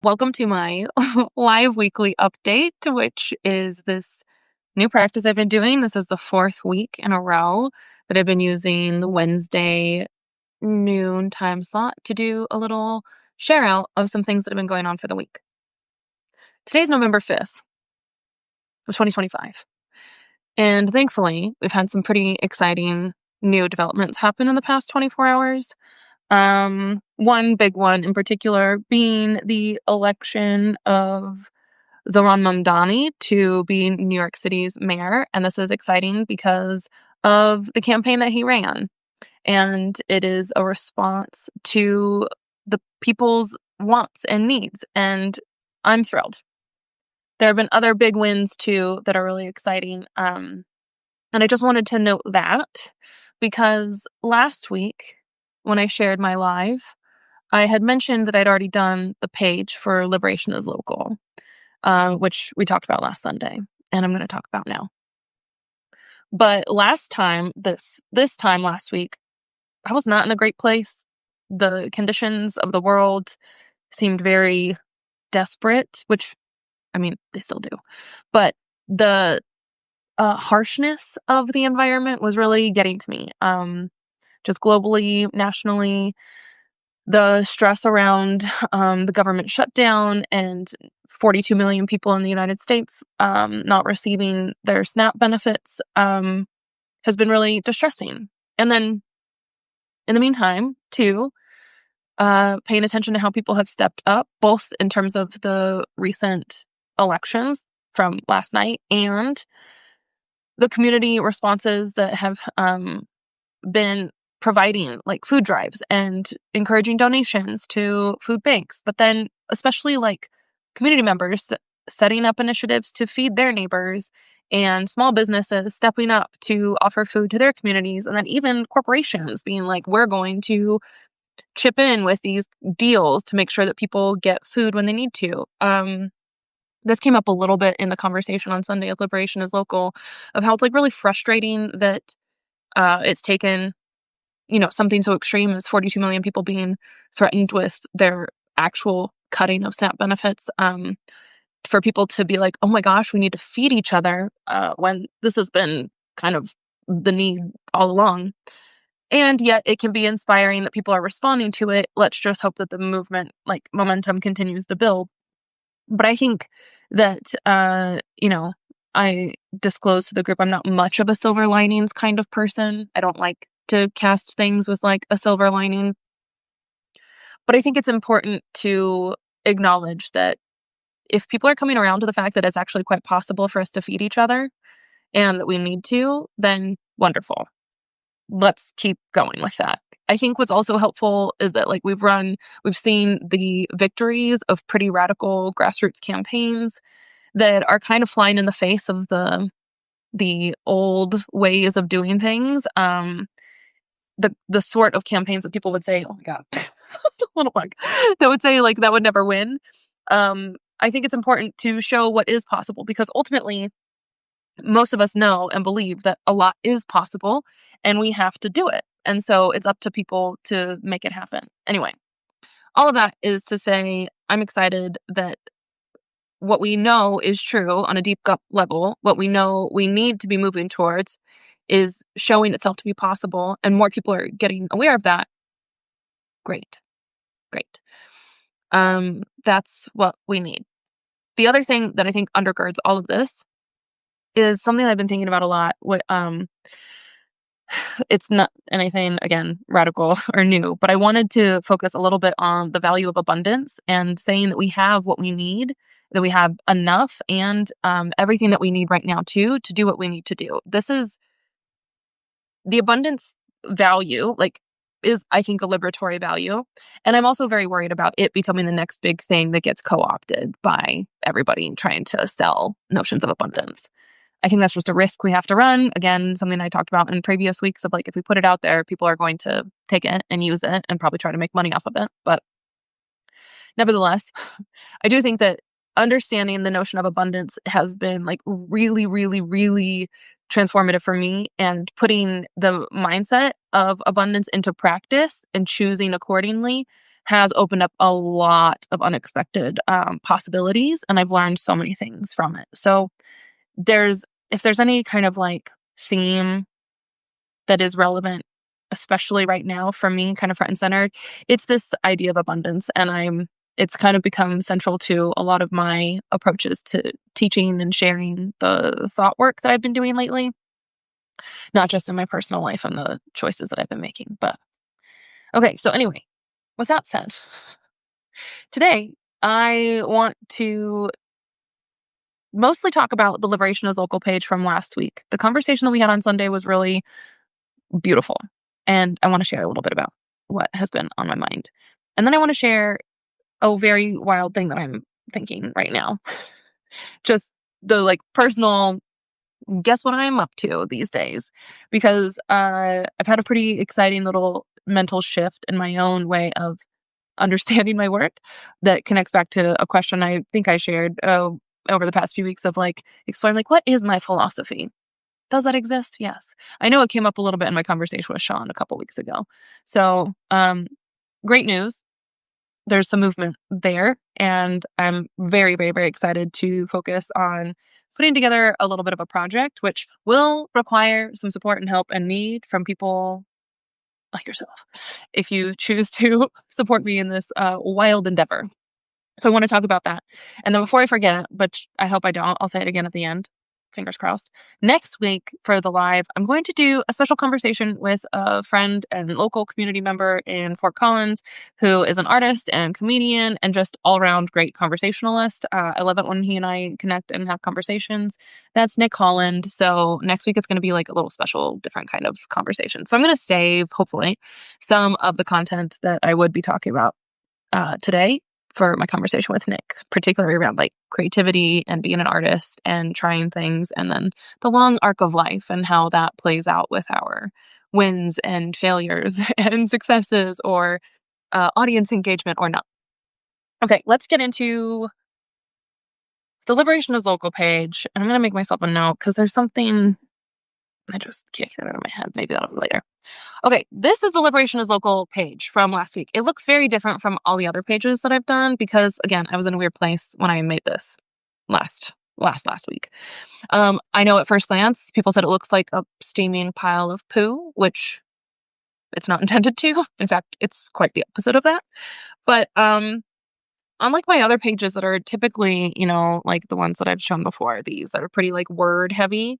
Welcome to my live weekly update, which is this new practice I've been doing. This is the fourth week in a row that I've been using the Wednesday noon time slot to do a little share out of some things that have been going on for the week. Today's November 5th of 2025. And thankfully, we've had some pretty exciting new developments happen in the past 24 hours. One big one in particular being the election of Zohran Mamdani to be New York City's mayor. And this is exciting because of the campaign that he ran. And it is a response to the people's wants and needs. And I'm thrilled. There have been other big wins too that are really exciting. And I just wanted to note that because last week when I shared my live, I had mentioned that I'd already done the page for Liberation is Local, which we talked about last Sunday, and I'm going to talk about now. But last time, this time last week, I was not in a great place. The conditions of the world seemed very desperate, which, I mean, they still do. But the harshness of the environment was really getting to me. Just globally, nationally, the stress around the government shutdown and 42 million people in the United States not receiving their SNAP benefits has been really distressing. And then in the meantime, too, paying attention to how people have stepped up, both in terms of the recent elections from last night and the community responses that have been providing like food drives and encouraging donations to food banks, but then especially like community members setting up initiatives to feed their neighbors and small businesses stepping up to offer food to their communities, and then even corporations being like, we're going to chip in with these deals to make sure that people get food when they need to. This came up a little bit in the conversation on Sunday at Liberation is Local of how it's like really frustrating that it's taken something so extreme as 42 million people being threatened with their actual cutting of SNAP benefits for people to be like, oh my gosh, we need to feed each other when this has been kind of the need all along. And yet it can be inspiring that people are responding to it. Let's just hope that the movement, like momentum, continues to build. But I think that, I disclosed to the group I'm not much of a silver linings kind of person. I don't like to cast things with like a silver lining. But I think it's important to acknowledge that if people are coming around to the fact that it's actually quite possible for us to feed each other and that we need to, then wonderful. Let's keep going with that. I think what's also helpful is that like we've seen the victories of pretty radical grassroots campaigns that are kind of flying in the face of the old ways of doing things. The sort of campaigns that people would say, oh my God, little bug, that would say like that would never win. I think it's important to show what is possible because ultimately most of us know and believe that a lot is possible and we have to do it. And so it's up to people to make it happen. Anyway, all of that is to say I'm excited that what we know is true on a deep gut level, what we know we need to be moving towards is showing itself to be possible, and more people are getting aware of that. Great. That's what we need. The other thing that I think undergirds all of this is something I've been thinking about a lot. It's not anything, again, radical or new, but I wanted to focus a little bit on the value of abundance and saying that we have what we need, that we have enough and everything that we need right now to do what we need to do. This is the abundance value, is, I think, a liberatory value. And I'm also very worried about it becoming the next big thing that gets co-opted by everybody trying to sell notions of abundance. I think that's just a risk we have to run. Again, something I talked about in previous weeks of if we put it out there, people are going to take it and use it and probably try to make money off of it. But nevertheless, I do think that understanding the notion of abundance has been really, really, really transformative for me, and putting the mindset of abundance into practice and choosing accordingly has opened up a lot of unexpected possibilities, and I've learned so many things from it. So if there's any kind of like theme that is relevant, especially right now for me, kind of front and centered, it's this idea of abundance. And it's kind of become central to a lot of my approaches to teaching and sharing the thought work that I've been doing lately, not just in my personal life and the choices that I've been making. But okay, so anyway, with that said, today I want to mostly talk about the Liberation is Local page from last week. The conversation that we had on Sunday was really beautiful. And I want to share a little bit about what has been on my mind. And then I want to share a very wild thing that I'm thinking right now. Just the like personal guess what I'm up to these days. Because I've had a pretty exciting little mental shift in my own way of understanding my work that connects back to a question I think I shared over the past few weeks of like exploring like what is my philosophy? Does that exist? Yes. I know it came up a little bit in my conversation with Sean a couple weeks ago. So, great news. There's some movement there, and I'm very, very, very excited to focus on putting together a little bit of a project, which will require some support and help and need from people like yourself if you choose to support me in this wild endeavor. So I want to talk about that. And then before I forget, but I hope I don't, I'll say it again at the end. Fingers crossed. Next week for the live, I'm going to do a special conversation with a friend and local community member in Fort Collins who is an artist and comedian and just all around great conversationalist. I love it when he and I connect and have conversations. That's Nick Holland. So next week it's going to be like a little special, different kind of conversation. So I'm going to save, hopefully, some of the content that I would be talking about today for my conversation with Nick, particularly around like creativity and being an artist and trying things, and then the long arc of life and how that plays out with our wins and failures and successes or audience engagement or not. Okay, let's get into the Liberation is Local page. And I'm going to make myself a note because there's something I just can't get it out of my head. Maybe that'll be later. Okay, this is the Liberation is Local page from last week. It looks very different from all the other pages that I've done because, again, I was in a weird place when I made this last week. I know at first glance, people said it looks like a steaming pile of poo, which it's not intended to. In fact, it's quite the opposite of that. But unlike my other pages that are typically, like the ones that I've shown before, these that are pretty like word heavy,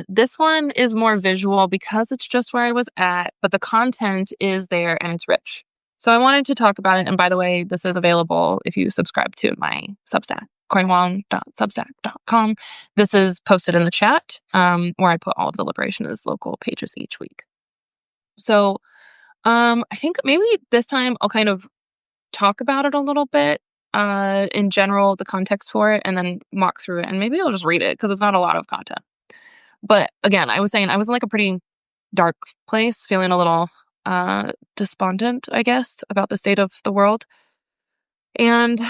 this one is more visual because it's just where I was at, but the content is there and it's rich. So I wanted to talk about it. And by the way, this is available if you subscribe to my Substack, coriwong.substack.com. This is posted in the chat, where I put all of the Liberation is Local pages each week. So I think maybe this time I'll kind of talk about it a little bit, in general, the context for it, and then walk through it. And maybe I'll just read it because it's not a lot of content. But again, I was saying I was in like a pretty dark place, feeling a little despondent, I guess, about the state of the world. And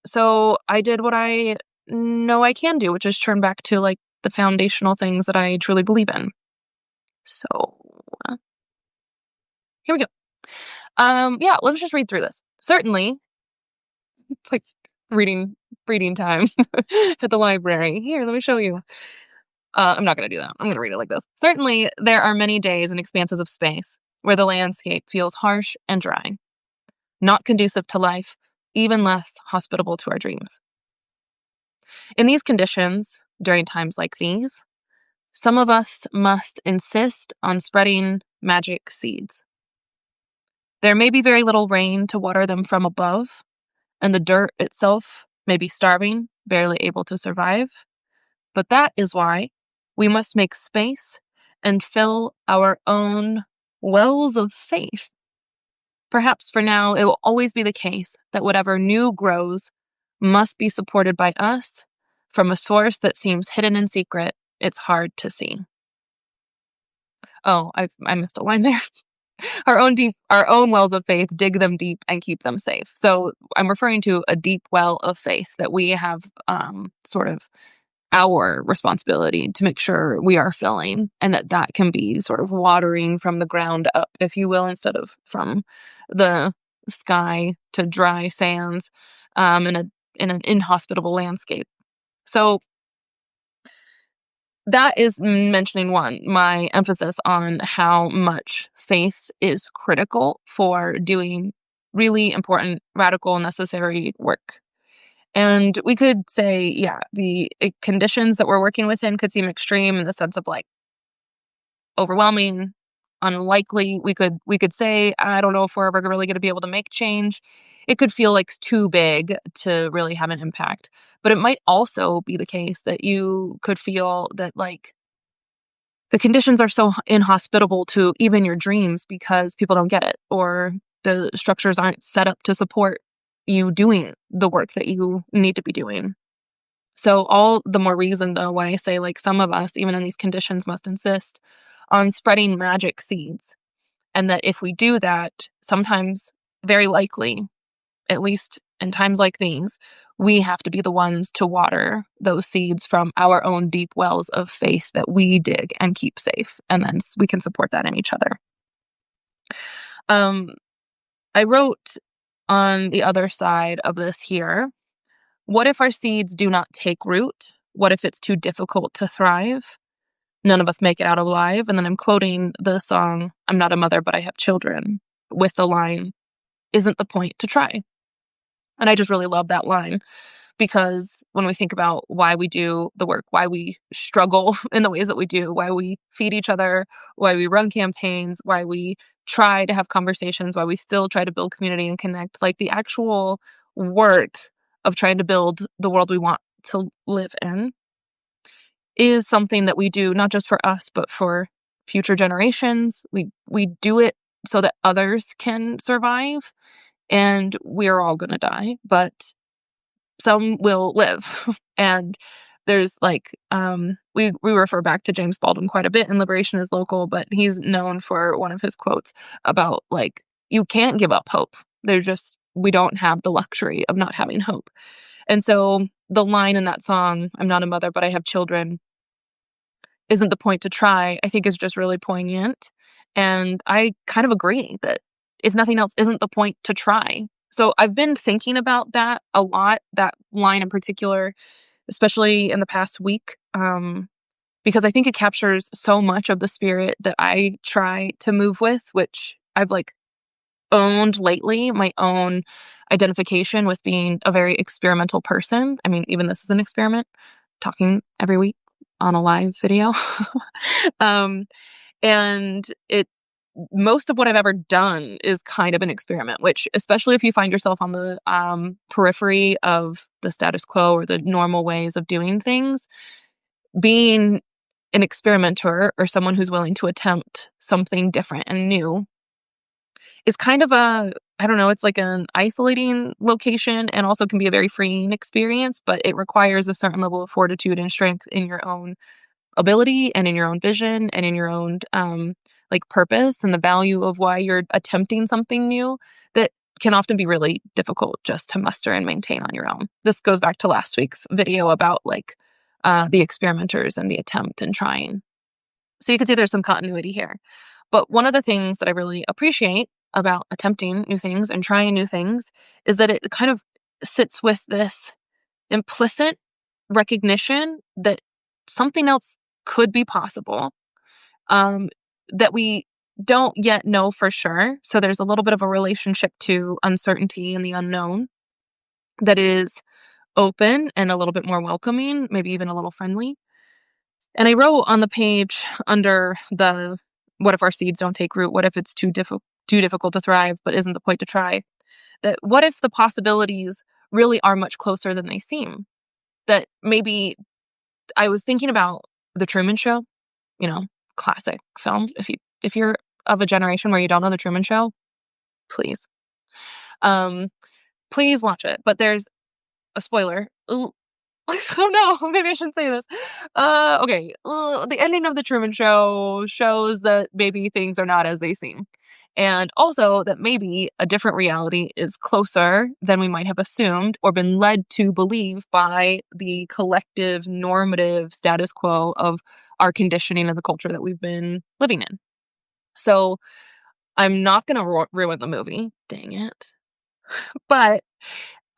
so I did what I know I can do, which is turn back to like the foundational things that I truly believe in. So here we go. Yeah, let's just read through this. Certainly, it's like reading time at the library. Here, let me show you. I'm not going to do that. I'm going to read it like this. Certainly, there are many days and expanses of space where the landscape feels harsh and dry, not conducive to life, even less hospitable to our dreams. In these conditions, during times like these, some of us must insist on spreading magic seeds. There may be very little rain to water them from above, and the dirt itself may be starving, barely able to survive. But that is why we must make space and fill our own wells of faith. Perhaps for now, it will always be the case that whatever new grows must be supported by us from a source that seems hidden in secret. It's hard to see. Oh, I missed a line there. Our own wells of faith, dig them deep and keep them safe. So I'm referring to a deep well of faith that we have sort of our responsibility to make sure we are filling, and that can be sort of watering from the ground up, if you will, instead of from the sky to dry sands, in an inhospitable landscape. So that is mentioning one, my emphasis on how much faith is critical for doing really important, radical, necessary work. And we could say, yeah, the conditions that we're working within could seem extreme in the sense of like overwhelming, unlikely. We could say, I don't know if we're ever really going to be able to make change. It could feel like it's too big to really have an impact. But it might also be the case that you could feel that like the conditions are so inhospitable to even your dreams because people don't get it, or the structures aren't set up to support you doing the work that you need to be doing. So all the more reason though why I say like some of us, even in these conditions, must insist on spreading magic seeds. And that if we do that, sometimes, very likely, at least in times like these, we have to be the ones to water those seeds from our own deep wells of faith that we dig and keep safe. And then we can support that in each other. Um, I wrote on the other side of this here, what if our seeds do not take root? What if it's too difficult to thrive? None of us make it out alive. And then I'm quoting the song, I'm not a mother, but I have children, with the line, isn't the point to try? And I just really love that line because when we think about why we do the work, why we struggle in the ways that we do, why we feed each other, why we run campaigns, why we try to have conversations, why we still try to build community and connect, like the actual work of trying to build the world we want to live in is something that we do not just for us, but for future generations. We do it so that others can survive, and we're all going to die, but some will live. And there's like we refer back to James Baldwin quite a bit in Liberation is Local, but he's known for one of his quotes about like you can't give up hope. There's just we don't have the luxury of not having hope. And so the line in that song, I'm not a mother, but I have children, isn't the point to try, I think is just really poignant. And I kind of agree that if nothing else, isn't the point to try. So I've been thinking about that a lot, that line in particular, especially in the past week, because I think it captures so much of the spirit that I try to move with, which I've like owned lately, my own identification with being a very experimental person. I mean, even this is an experiment, talking every week on a live video. um, and it most of what I've ever done is kind of an experiment, which, especially if you find yourself on the periphery of the status quo or the normal ways of doing things, being an experimenter or someone who's willing to attempt something different and new is kind of a, I don't know, it's like an isolating location and also can be a very freeing experience, but it requires a certain level of fortitude and strength in your own ability and in your own vision and in your own like purpose and the value of why you're attempting something new that can often be really difficult just to muster and maintain on your own. This goes back to last week's video about like the experimenters and the attempt and trying. So you can see there's some continuity here. But one of the things that I really appreciate about attempting new things and trying new things is that it kind of sits with this implicit recognition that something else could be possible, that we don't yet know for sure. So there's a little bit of a relationship to uncertainty and the unknown that is open and a little bit more welcoming, maybe even a little friendly. And I wrote on the page under the what if our seeds don't take root? What if it's too difficult to thrive, but isn't the point to try? That what if the possibilities really are much closer than they seem? That maybe I was thinking about The Truman Show, you know, classic film. If you're of a generation where you don't know The Truman Show, please. Um, please watch it. But there's a spoiler. Ooh. Oh no, maybe I shouldn't say this. Okay. The ending of The Truman Show shows that maybe things are not as they seem. And also that maybe a different reality is closer than we might have assumed or been led to believe by the collective normative status quo of our conditioning and the culture that we've been living in. So I'm not going to ruin the movie. Dang it. But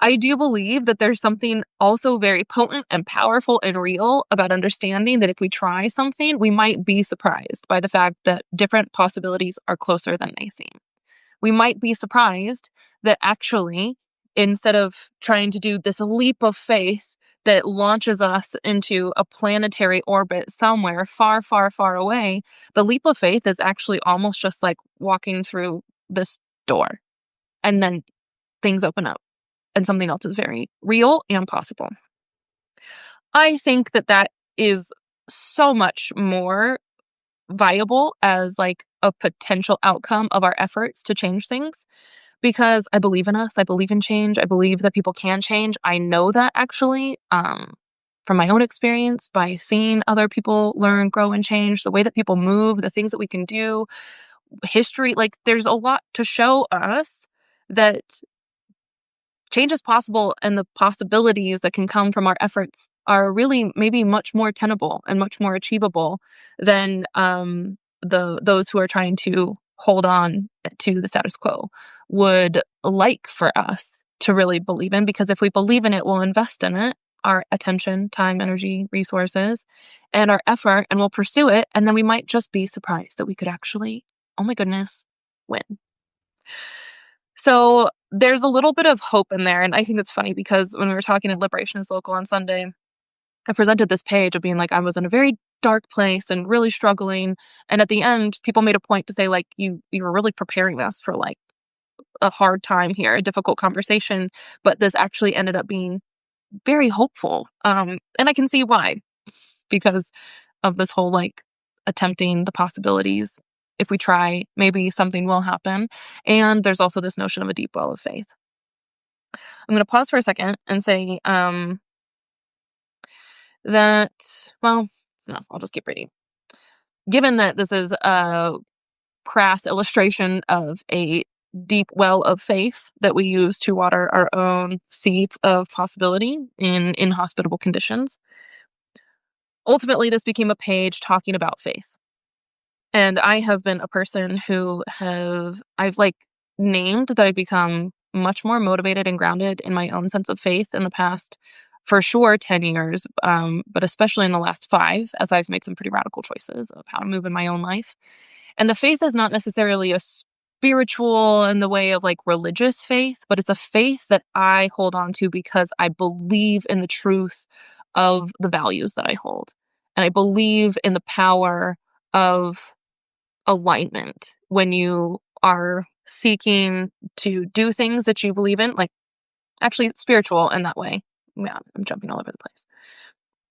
I do believe that there's something also very potent and powerful and real about understanding that if we try something, we might be surprised by the fact that different possibilities are closer than they seem. We might be surprised that actually, instead of trying to do this leap of faith that launches us into a planetary orbit somewhere far, far, far away, the leap of faith is actually almost just like walking through this door and then things open up and something else is very real and possible. I think that that is so much more viable as like a potential outcome of our efforts to change things because I believe in us. I believe in change. I believe that people can change. I know that actually from my own experience by seeing other people learn, grow, and change, the way that people move, the things that we can do, history. Like there's a lot to show us that change is possible and the possibilities that can come from our efforts are really maybe much more tenable and much more achievable than those who are trying to hold on to the status quo would like for us to really believe in. Because if we believe in it, we'll invest in it, our attention, time, energy, resources, and our effort, and we'll pursue it. And then we might just be surprised that we could actually, oh my goodness, win. So there's a little bit of hope in there. And I think it's funny because when we were talking at Liberation is Local on Sunday, I presented this page of being like, I was in a very dark place and really struggling. And at the end, people made a point to say, like, you were really preparing us for like a hard time here, a difficult conversation. But this actually ended up being very hopeful. And I can see why, because of this whole like attempting the possibilities. If we try, maybe something will happen. And there's also this notion of a deep well of faith. I'm going to pause for a second and say that, well, no, I'll just keep reading. Given that this is a crass illustration of a deep well of faith that we use to water our own seeds of possibility in inhospitable conditions, ultimately this became a page talking about faith. And I have been a person who I've like named that I've become much more motivated and grounded in my own sense of faith in the past, for sure, 10 years, but especially in the last 5, as I've made some pretty radical choices of how to move in my own life. And the faith is not necessarily a spiritual in the way of like religious faith, but it's a faith that I hold on to because I believe in the truth of the values that I hold. And I believe in the power of alignment when you are seeking to do things that you believe in, like actually spiritual in that way. Yeah, I'm jumping all over the place.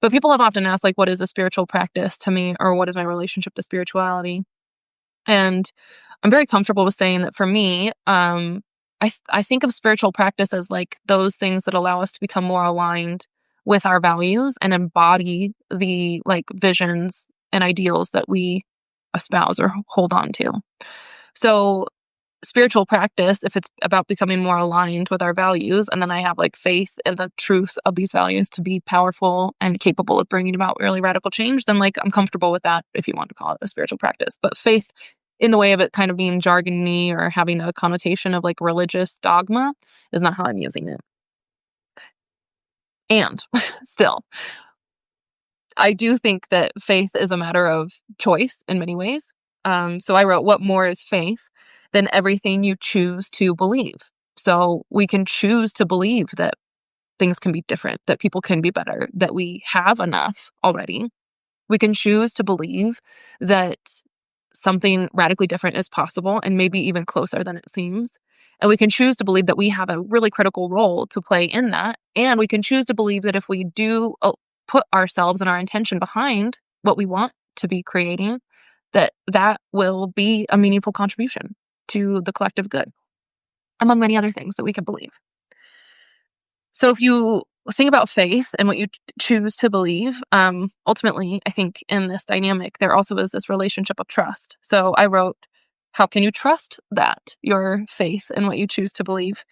But people have often asked, like, what is a spiritual practice to me, or what is my relationship to spirituality? And I'm very comfortable with saying that for me, I think of spiritual practice as like those things that allow us to become more aligned with our values and embody the like visions and ideals that we espouse or hold on to. So spiritual practice, if it's about becoming more aligned with our values, and then I have like faith in the truth of these values to be powerful and capable of bringing about really radical change, then like I'm comfortable with that if you want to call it a spiritual practice. But faith in the way of it kind of being jargony or having a connotation of like religious dogma is not how I'm using it. And still, I do think that faith is a matter of choice in many ways. So I wrote, what more is faith than everything you choose to believe? So we can choose to believe that things can be different, that people can be better, that we have enough already. We can choose to believe that something radically different is possible and maybe even closer than it seems. And we can choose to believe that we have a really critical role to play in that. And we can choose to believe that if we do put ourselves and our intention behind what we want to be creating, that will be a meaningful contribution to the collective good, among many other things that we can believe. So if you think about faith and what you choose to believe, ultimately, I think in this dynamic, there also is this relationship of trust. So I wrote, How can you trust that, your faith and what you choose to believe?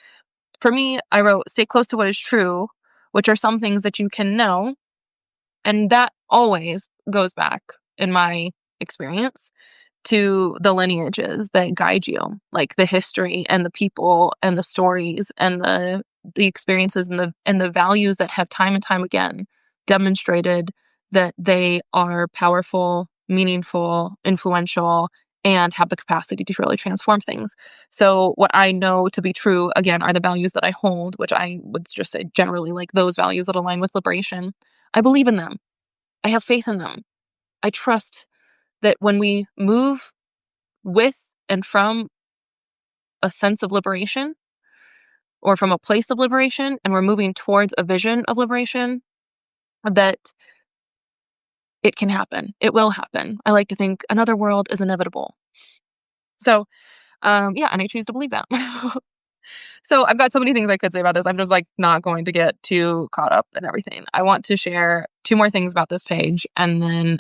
For me, I wrote, stay close to what is true, which are some things that you can know. And that always goes back, in my experience, to the lineages that guide you, like the history and the people and the stories and the experiences and the values that have time and time again demonstrated that they are powerful, meaningful, influential, and have the capacity to really transform things. So what I know to be true, again, are the values that I hold, which I would just say generally like those values that align with liberation. I believe in them. I have faith in them. I trust that when we move with and from a sense of liberation or from a place of liberation, and we're moving towards a vision of liberation, that it can happen. It will happen. I like to think another world is inevitable. So, yeah, and I choose to believe that. So I've got so many things I could say about this. I'm just like not going to get too caught up in everything. I want to share two more things about this page and then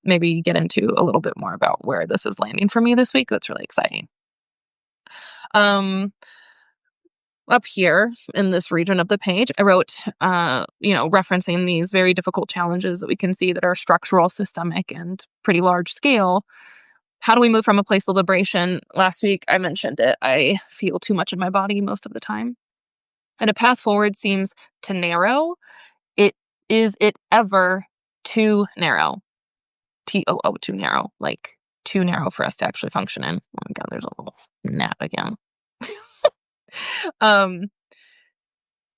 maybe get into a little bit more about where this is landing for me this week. That's really exciting. Um, Up here in this region of the page, I wrote, referencing these very difficult challenges that we can see that are structural, systemic, and pretty large scale. How do we move from a place of liberation? Last week, I mentioned it. I feel too much in my body most of the time. And a path forward seems to narrow. Is it ever too narrow? TOO, too narrow. Like, too narrow for us to actually function in. Oh my God, there's a little gnat again. Um,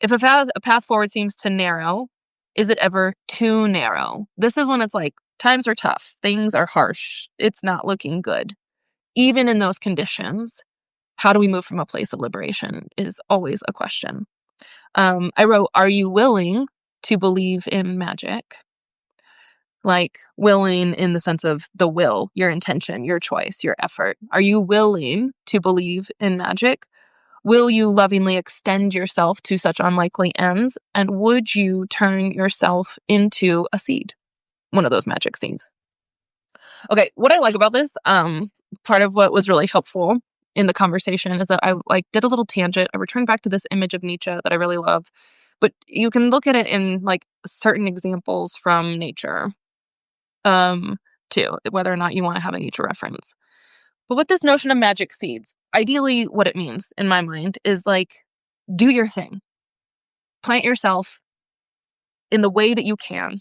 if a path forward seems to narrow, is it ever too narrow? This is when it's like, times are tough. Things are harsh. It's not looking good. Even in those conditions, how do we move from a place of liberation is always a question. I wrote, are you willing to believe in magic? Like willing in the sense of the will, your intention, your choice, your effort. Are you willing to believe in magic? Will you lovingly extend yourself to such unlikely ends? And would you turn yourself into a seed? One of those magic seeds. Okay, what I like about this, part of what was really helpful in the conversation is that I like did a little tangent. I returned back to this image of Nietzsche that I really love. But you can look at it in like certain examples from nature, too, whether or not you want to have a nature reference. But with this notion of magic seeds, ideally what it means in my mind is like, do your thing. Plant yourself in the way that you can,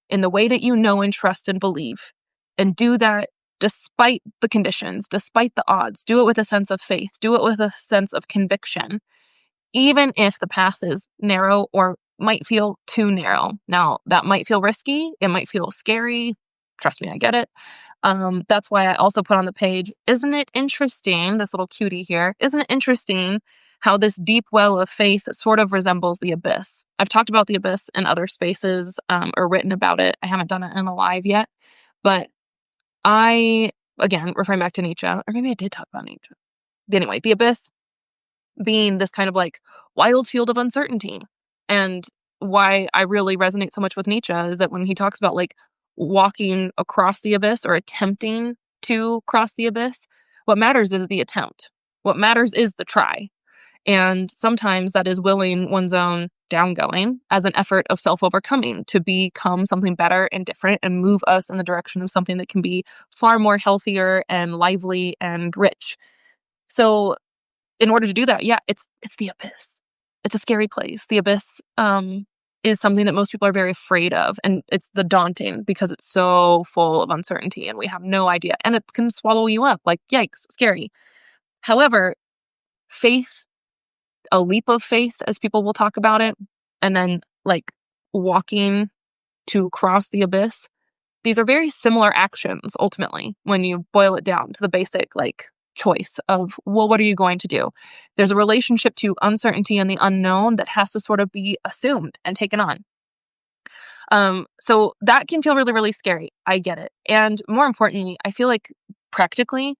in the way that you know and trust and believe, and do that despite the conditions, despite the odds. Do it with a sense of faith. Do it with a sense of conviction, even if the path is narrow or might feel too narrow. Now, that might feel risky. It might feel scary. Trust me, I get it. That's why I also put on the page, isn't it interesting, this little cutie here, isn't it interesting how this deep well of faith sort of resembles the abyss? I've talked about the abyss in other spaces or written about it. I haven't done it in a live yet, but again, referring back to Nietzsche, or maybe I did talk about Nietzsche. Anyway, the abyss being this kind of like wild field of uncertainty. And why I really resonate so much with Nietzsche is that when he talks about like walking across the abyss or attempting to cross the abyss, what matters is the attempt. What matters is the try. And sometimes that is willing one's own downgoing as an effort of self-overcoming to become something better and different and move us in the direction of something that can be far more healthier and lively and rich. So in order to do that, yeah, it's the abyss. It's a scary place. The abyss is something that most people are very afraid of, and it's the daunting because it's so full of uncertainty and we have no idea, and it can swallow you up. Like, yikes, scary. However, faith, a leap of faith, as people will talk about it, and then like walking to cross the abyss. These are very similar actions ultimately when you boil it down to the basic like choice of, well, what are you going to do? There's a relationship to uncertainty and the unknown that has to sort of be assumed and taken on. So that can feel really, really scary. I get it. And more importantly, I feel like practically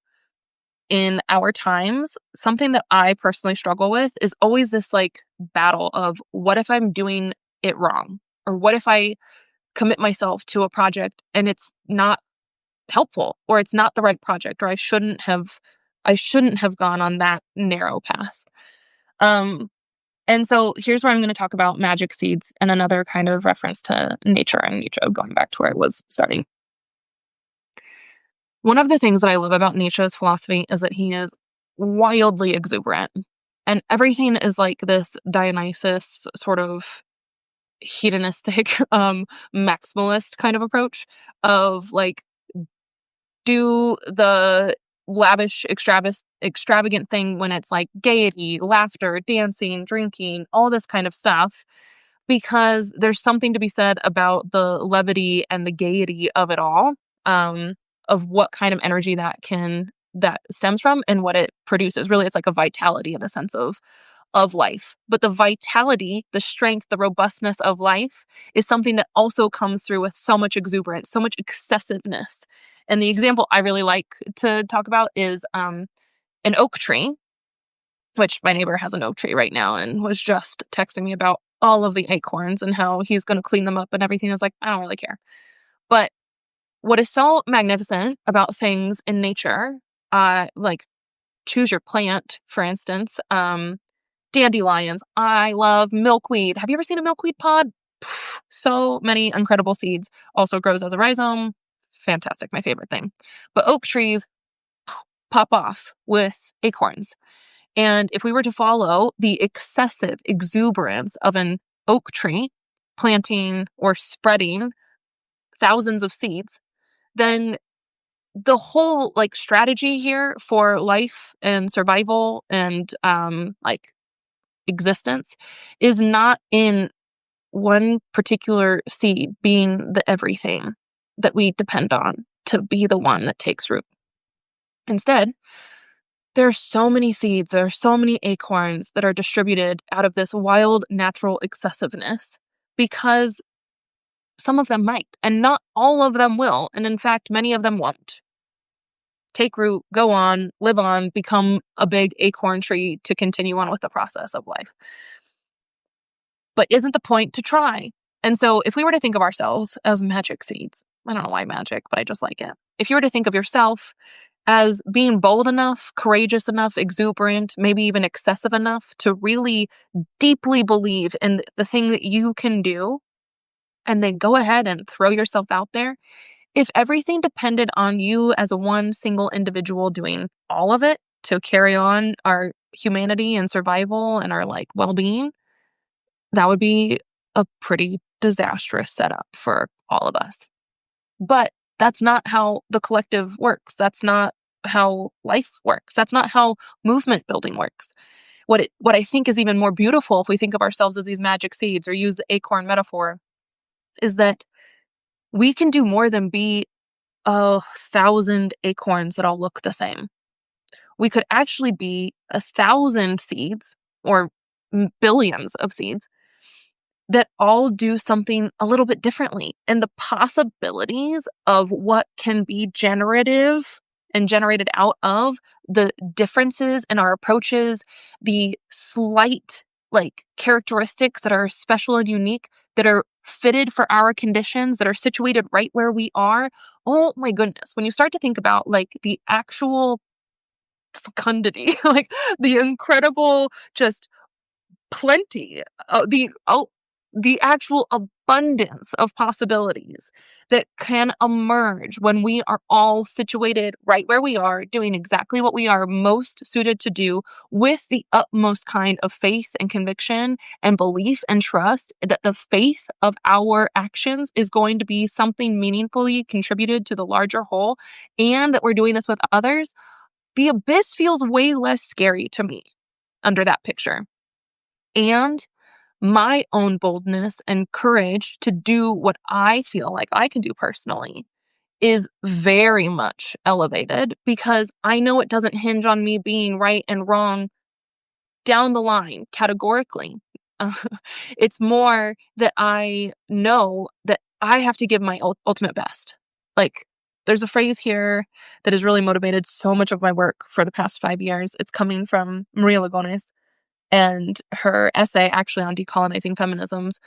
in our times, something that I personally struggle with is always this like battle of what if I'm doing it wrong? Or what if I commit myself to a project and it's not helpful or it's not the right project or I shouldn't have I shouldn't have gone on that narrow path. Um, and so here's where I'm going to talk about magic seeds and another kind of reference to nature and Nietzsche, going back to where I was starting. One of the things that I love about Nietzsche's philosophy is that he is wildly exuberant. And everything is like this Dionysus sort of hedonistic, maximalist kind of approach of like, do the lavish, extravagant thing when it's like gaiety, laughter, dancing, drinking, all this kind of stuff, because there's something to be said about the levity and the gaiety of it all, um, of what kind of energy that stems from and what it produces. Really, it's like a vitality in a sense of life. But the vitality, the strength, the robustness of life is something that also comes through with so much exuberance, so much excessiveness. And the example I really like to talk about is an oak tree, which my neighbor has an oak tree right now and was just texting me about all of the acorns and how he's going to clean them up and everything. I was like, I don't really care. But what is so magnificent about things in nature, like choose your plant, for instance, dandelions. I love milkweed. Have you ever seen a milkweed pod? So many incredible seeds. Also grows as a rhizome. Fantastic. My favorite thing. But oak trees pop off with acorns. And if we were to follow the excessive exuberance of an oak tree planting or spreading thousands of seeds, then the whole like strategy here for life and survival and like existence is not in one particular seed being the everything that we depend on to be the one that takes root. Instead, there are so many seeds, there are so many acorns that are distributed out of this wild natural excessiveness because some of them might, and not all of them will. And in fact, many of them won't take root, go on, live on, become a big acorn tree to continue on with the process of life. But isn't the point to try? And so if we were to think of ourselves as magic seeds, I don't know why magic, but I just like it. If you were to think of yourself as being bold enough, courageous enough, exuberant, maybe even excessive enough to really deeply believe in the thing that you can do, and then go ahead and throw yourself out there. If everything depended on you as a one single individual doing all of it to carry on our humanity and survival and our like well-being, that would be a pretty disastrous setup for all of us. But that's not how the collective works. That's not how life works. That's not how movement building works. What I think is even more beautiful, if we think of ourselves as these magic seeds or use the acorn metaphor, is that we can do more than be 1,000 acorns that all look the same. We could actually be 1,000 seeds or billions of seeds that all do something a little bit differently. And the possibilities of what can be generative and generated out of the differences in our approaches, the slight like characteristics that are special and unique, that are fitted for our conditions, that are situated right where we are. Oh my goodness. When you start to think about like the actual fecundity, like the incredible just plenty, the actual abundance of possibilities that can emerge when we are all situated right where we are, doing exactly what we are most suited to do with the utmost kind of faith and conviction and belief and trust that the faith of our actions is going to be something meaningfully contributed to the larger whole and that we're doing this with others. The abyss feels way less scary to me under that picture. And my own boldness and courage to do what I feel like I can do personally is very much elevated because I know it doesn't hinge on me being right and wrong down the line categorically. Uh, it's more that I know that I have to give my ultimate best. Like, there's a phrase here that has really motivated so much of my work for the past 5 years. It's coming from Maria Lugones and her essay actually on decolonizing feminisms.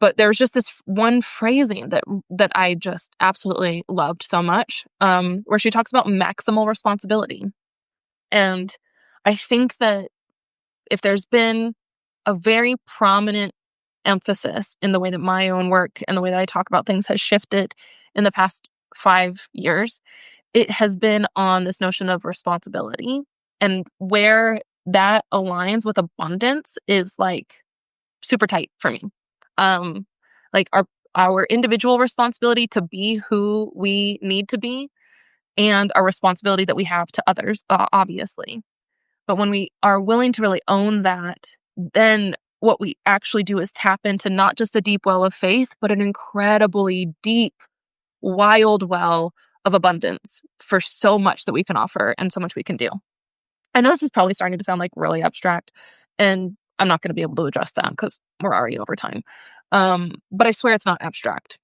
But there was just this one phrasing that I just absolutely loved so much, where she talks about maximal responsibility. And I think that if there's been a very prominent emphasis in the way that my own work and the way that I talk about things has shifted in the past 5 years, it has been on this notion of responsibility. And where that aligns with abundance is like super tight for me. Um, like our individual responsibility to be who we need to be, and our responsibility that we have to others, obviously. But when we are willing to really own that, then what we actually do is tap into not just a deep well of faith, but an incredibly deep, wild well of abundance for so much that we can offer and so much we can do. I know this is probably starting to sound like really abstract, and I'm not going to be able to address that because we're already over time. But I swear it's not abstract.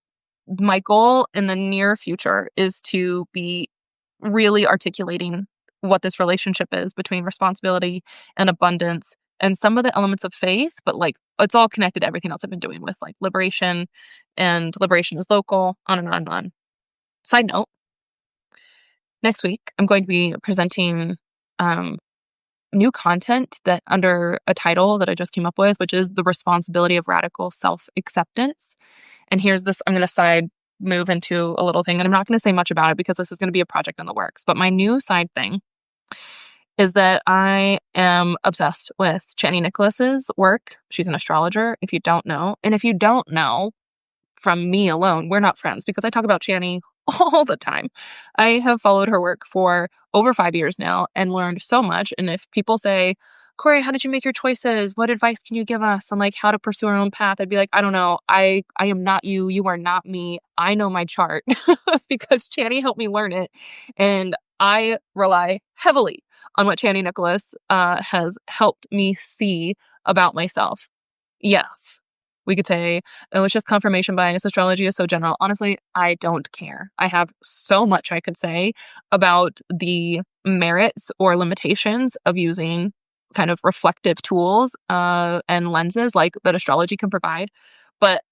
My goal in the near future is to be really articulating what this relationship is between responsibility and abundance and some of the elements of faith, but like it's all connected to everything else I've been doing with like liberation and liberation is local, on and on and on. Side note, next week I'm going to be presenting um, new content that under a title that I just came up with, which is the responsibility of radical self-acceptance. And here's this, I'm going to side move into a little thing, and I'm not going to say much about it because this is going to be a project in the works. But my new side thing is that I am obsessed with Chani Nicholas's work. She's an astrologer, if you don't know. And if you don't know, from me alone, we're not friends because I talk about Chani all the time. I have followed her work for over 5 years now and learned so much. And if people say, Cori, how did you make your choices? What advice can you give us on like how to pursue our own path? I'd be like, I don't know. I am not you. You are not me. I know my chart because Chani helped me learn it. And I rely heavily on what Chani Nicholas has helped me see about myself. Yes. We could say, oh, it's just confirmation bias. Astrology is so general. Honestly, I don't care. I have so much I could say about the merits or limitations of using kind of reflective tools and lenses like that astrology can provide. But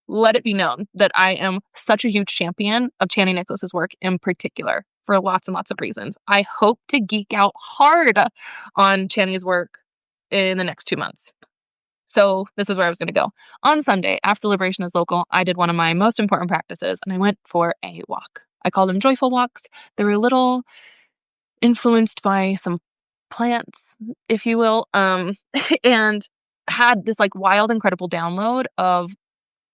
let it be known that I am such a huge champion of Chani Nicholas's work in particular for lots and lots of reasons. I hope to geek out hard on Chani's work in the next 2 months. So this is where I was going to go. On Sunday, after Liberation is Local, I did one of my most important practices, and I went for a walk. I call them joyful walks. They were a little influenced by some plants, if you will, and had this like wild, incredible download of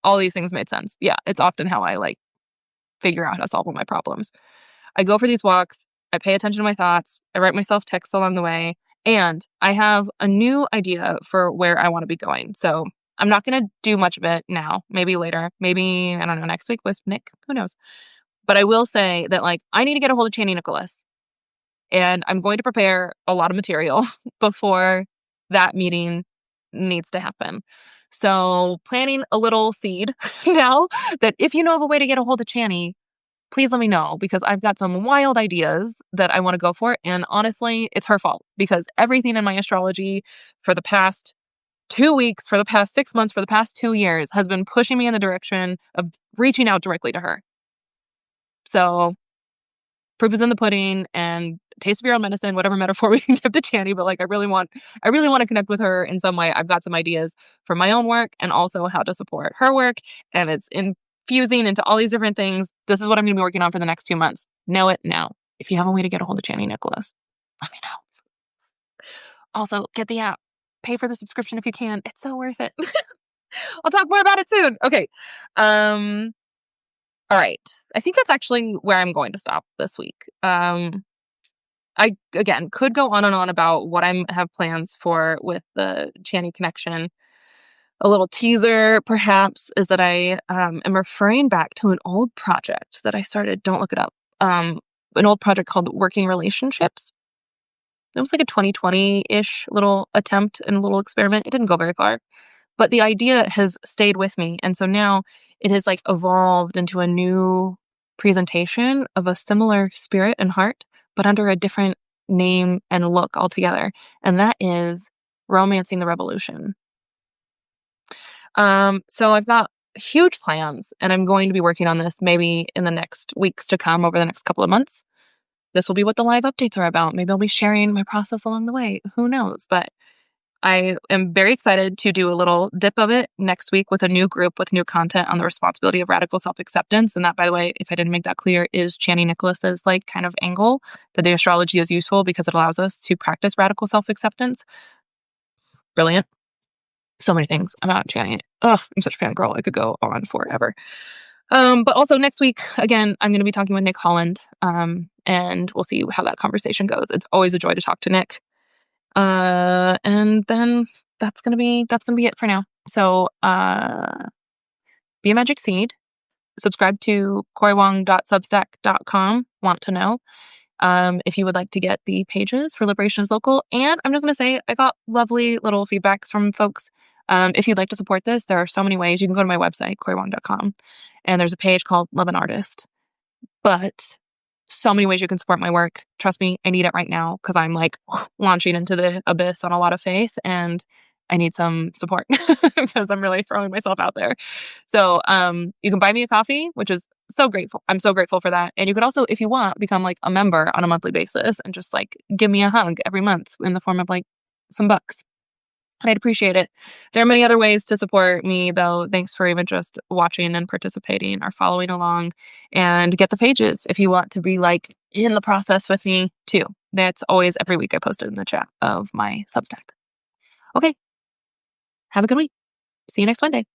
all these things made sense. Yeah, it's often how I like figure out how to solve all my problems. I go for these walks. I pay attention to my thoughts. I write myself texts along the way. And I have a new idea for where I want to be going. So I'm not going to do much of it now. Maybe later. Maybe, I don't know, next week with Nick. Who knows? But I will say that, like, I need to get a hold of Chani Nicholas. And I'm going to prepare a lot of material before that meeting needs to happen. So planting a little seed now that if you know of a way to get a hold of Chani, please let me know because I've got some wild ideas that I want to go for. And honestly, it's her fault because everything in my astrology for the past 2 weeks, for the past 6 months, for the past 2 years has been pushing me in the direction of reaching out directly to her. So proof is in the pudding and taste of your own medicine, whatever metaphor we can give to Chani. But like, I really want to connect with her in some way. I've got some ideas for my own work and also how to support her work. And it's infusing into all these different things. This is what I'm going to be working on for the next 2 months. Know it now. If you have a way to get a hold of Chani Nicholas, let me know. Also, get the app. Pay for the subscription if you can. It's so worth it. I'll talk more about it soon. Okay. All right. I think that's actually where I'm going to stop this week. I, again, could go on and on about what I have plans for with the Chani connection. A little teaser, perhaps, is that I am referring back to an old project that I started. Don't look it up. An old project called Working Relationships. It was like a 2020-ish little attempt and a little experiment. It didn't go very far. But the idea has stayed with me. And so now it has like evolved into a new presentation of a similar spirit and heart, but under a different name and look altogether. And that is Romancing the Revolution. So I've got huge plans and I'm going to be working on this maybe in the next weeks to come over the next couple of months. this will be what the live updates are about. Maybe I'll be sharing my process along the way. Who knows? But I am very excited to do a little dip of it next week with a new group with new content on the responsibility of radical self-acceptance. And that, by the way, if I didn't make that clear, is Chani Nicholas's like kind of angle that the astrology is useful because it allows us to practice radical self-acceptance. Brilliant. So many things about Chani. Ugh, I'm such a fangirl. I could go on forever. But also next week, again, I'm going to be talking with Nick Holland, and we'll see how that conversation goes. It's always a joy to talk to Nick. And then that's gonna be it for now. So, be a magic seed. Subscribe to coriwong.substack.com. Want to know if you would like to get the pages for Liberation is Local. And I'm just gonna say I got lovely little feedbacks from folks. If you'd like to support this, there are so many ways. You can go to my website, coriwong.com, and there's a page called Love an Artist. But so many ways you can support my work. Trust me, I need it right now because I'm like launching into the abyss on a lot of faith and I need some support because I'm really throwing myself out there. So you can buy me a coffee, which is so grateful. I'm so grateful for that. And you could also, if you want, become like a member on a monthly basis and just like give me a hug every month in the form of like some bucks. And I'd appreciate it. There are many other ways to support me, though. Thanks for even just watching and participating or following along. And get the pages if you want to be like in the process with me too. That's always every week I post it in the chat of my Substack. Okay. Have a good week. See you next Monday.